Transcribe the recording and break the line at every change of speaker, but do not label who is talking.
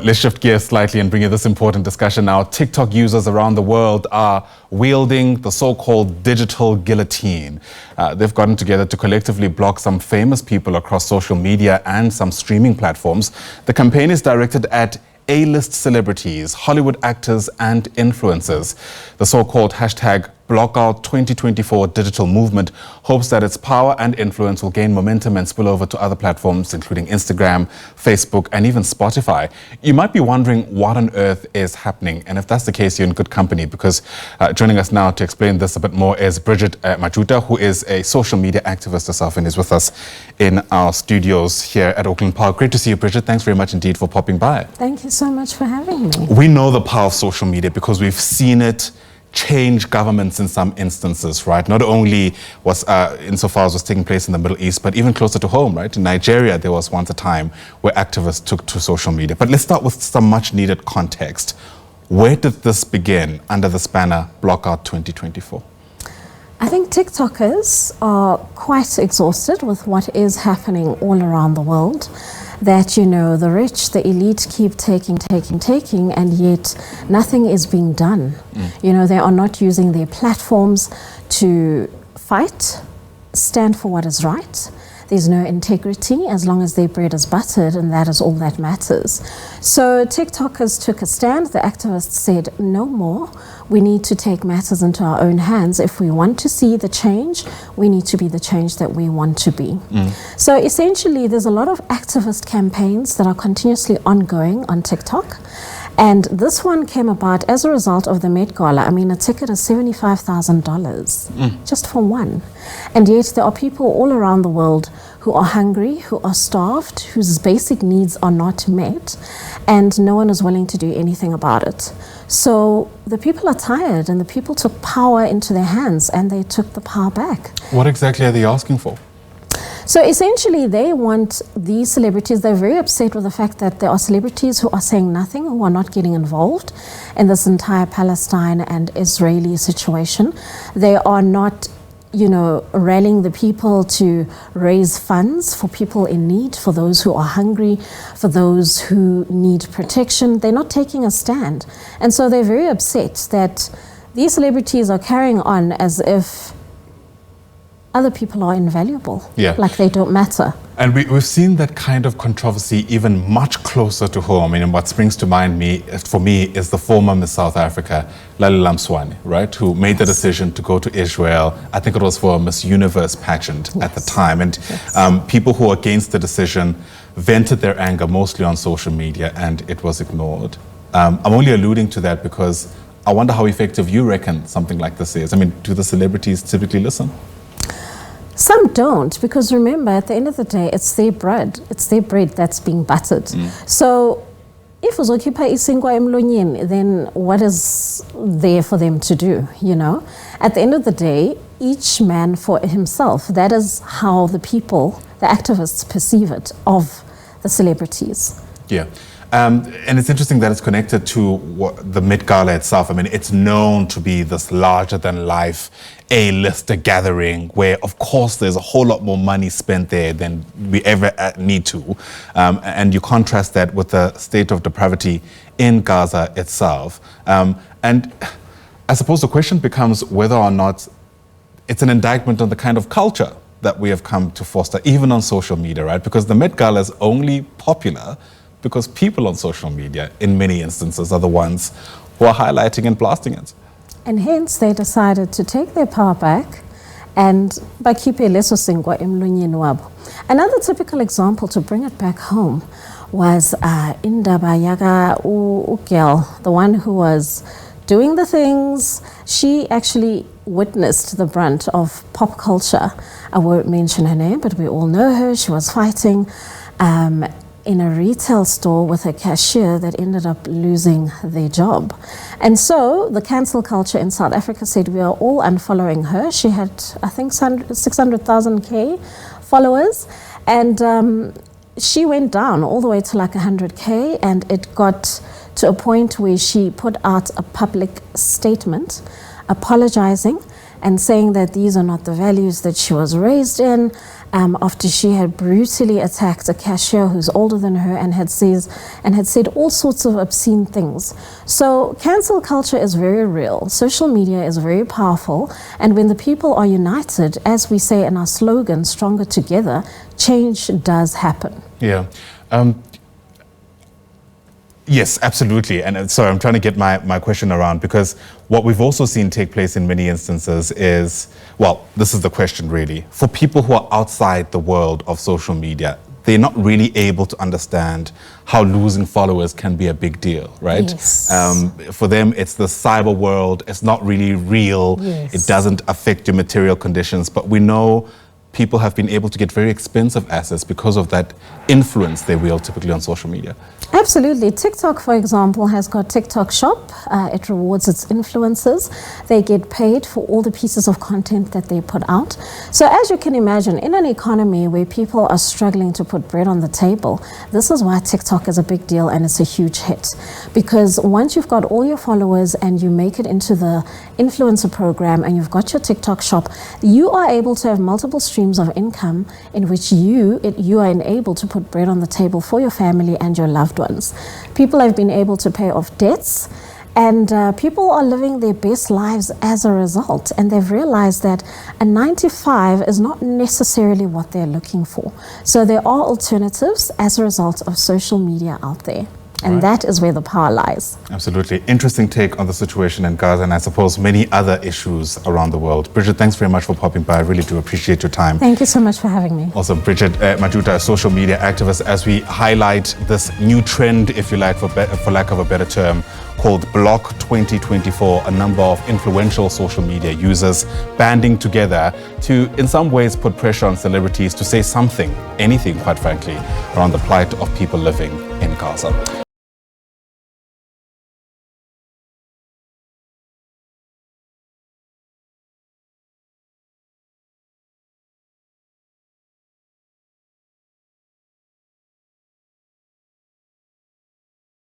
Let's shift gears slightly and bring you this important discussion now. TikTok users around the world are wielding the so-called digital guillotine. They've gotten together to collectively block some famous people across social media and some streaming platforms. The campaign is directed at A-list celebrities, Hollywood actors and influencers. The so-called hashtag #Blockout2024 digital movement hopes that its power and influence will gain momentum and spill over to other platforms, including Instagram, Facebook, and even Spotify. You might be wondering what on earth is happening, and if that's the case, you're in good company, because joining us now to explain this a bit more is Bridget Majuta, who is a social media activist herself and is with us in our studios here at Auckland Park. Great to see you, Bridget. Thanks very much indeed for popping by.
Thank you so much for having me.
We know the power of social media because we've seen it change governments in some instances, right? Not only was insofar as was taking place in the Middle East, but even closer to home, right? In Nigeria, there was once a time where activists took to social media. But let's start with some much needed context. Where did this begin under this banner, #Blockout2024?
I think TikTokers are quite exhausted with what is happening all around the world. That, you know, the rich, the elite keep taking, and yet nothing is being done. You know, they are not using their platforms to fight, stand for what is right. There's no integrity as long as their bread is buttered, and that is all that matters. So TikTokers took a stand. The activists said, no more. We need to take matters into our own hands. If we want to see the change, we need to be the change that we want to be. So essentially, there's a lot of activist campaigns that are continuously ongoing on TikTok. And this one came about as a result of the Met Gala. I mean, a ticket is $75,000 just for one. And yet there are people all around the world who are hungry, who are starved, whose basic needs are not met, and no one is willing to do anything about it. So the people are tired, and the people took power into their hands, and they took the power back.
What exactly are they asking for?
So essentially, they want these celebrities, they're very upset with the fact that there are celebrities who are saying nothing, who are not getting involved in this entire Palestine and Israeli situation. They are not, you know, rallying the people to raise funds for people in need, for those who are hungry, for those who need protection. They're not taking a stand. And so they're very upset that these celebrities are carrying on as if other people are invaluable, like they don't matter.
And we've seen that kind of controversy even much closer to home. And what springs to mind for me is the former Miss South Africa, Lalela Mswane, right, who made the decision to go to Israel. I think it was for a Miss Universe pageant at the time. And people who were against the decision vented their anger mostly on social media, and it was ignored. I'm only alluding to that because I wonder how effective you reckon something like this is. I mean, do the celebrities typically listen?
Some don't, because remember, at the end of the day, it's their bread that's being buttered. So if uzokipha isingwa emlonyeni, then what is there for them to do, you know? At the end of the day, each man for himself. That is how the people, the activists, perceive it of the celebrities.
Yeah. And it's interesting that it's connected to the Met Gala itself. I mean, it's known to be this larger-than-life A-lister gathering where, of course, there's a whole lot more money spent there than we ever need to. And you contrast that with the state of depravity in Gaza itself. And I suppose the question becomes whether or not it's an indictment on the kind of culture that we have come to foster, even on social media, right? Because the Met Gala is only popular because people on social media, in many instances, are the ones who are highlighting and blasting it.
And hence, they decided to take their power back and bakhiphe leso singwa emlonyeni wabo. Another typical example to bring it back home was Indaba Yaga Ugel, the one who was doing the things. She actually witnessed the brunt of pop culture. I won't mention her name, but we all know her. She was fighting in a retail store with a cashier that ended up losing their job. And so the cancel culture in South Africa said we are all unfollowing her. She had, I think, 600,000 followers. And she went down all the way to like 100K, and it got to a point where she put out a public statement apologizing and saying that these are not the values that she was raised in, after she had brutally attacked a cashier who's older than her and had said all sorts of obscene things. So cancel culture is very real. Social media is very powerful, and when the people are united, as we say in our slogan, stronger together, change does happen.
Yeah. Yes, absolutely. And sorry, I'm trying to get my question around, because what we've also seen take place in many instances is, well, this is the question really. For people who are outside the world of social media, they're not really able to understand how losing followers can be a big deal, right?
Yes.
For them, it's the cyber world. It's not really real.
Yes.
It doesn't affect your material conditions. But we know people have been able to get very expensive assets because of that influence they wield typically on social media.
Absolutely. TikTok, for example, has got TikTok Shop. It rewards its influencers. They get paid for all the pieces of content that they put out. So as you can imagine, in an economy where people are struggling to put bread on the table, this is why TikTok is a big deal and it's a huge hit. Because once you've got all your followers and you make it into the influencer program and you've got your TikTok Shop, you are able to have multiple streams of income in which you are enabled to put bread on the table for your family and your loved ones. People have been able to pay off debts, and people are living their best lives as a result, and they've realized that a 9-to-5 is not necessarily what they're looking for. So there are alternatives as a result of social media out there. And that is where the power lies.
Absolutely. Interesting take on the situation in Gaza, and I suppose many other issues around the world. Bridget, thanks very much for popping by. I really do appreciate your time.
Thank you so much for having me.
Also, Bridget Majuta, a social media activist, as we highlight this new trend, if you like, for lack of a better term, called Block 2024, a number of influential social media users banding together to, in some ways, put pressure on celebrities to say something, anything, quite frankly, around the plight of people living in Gaza.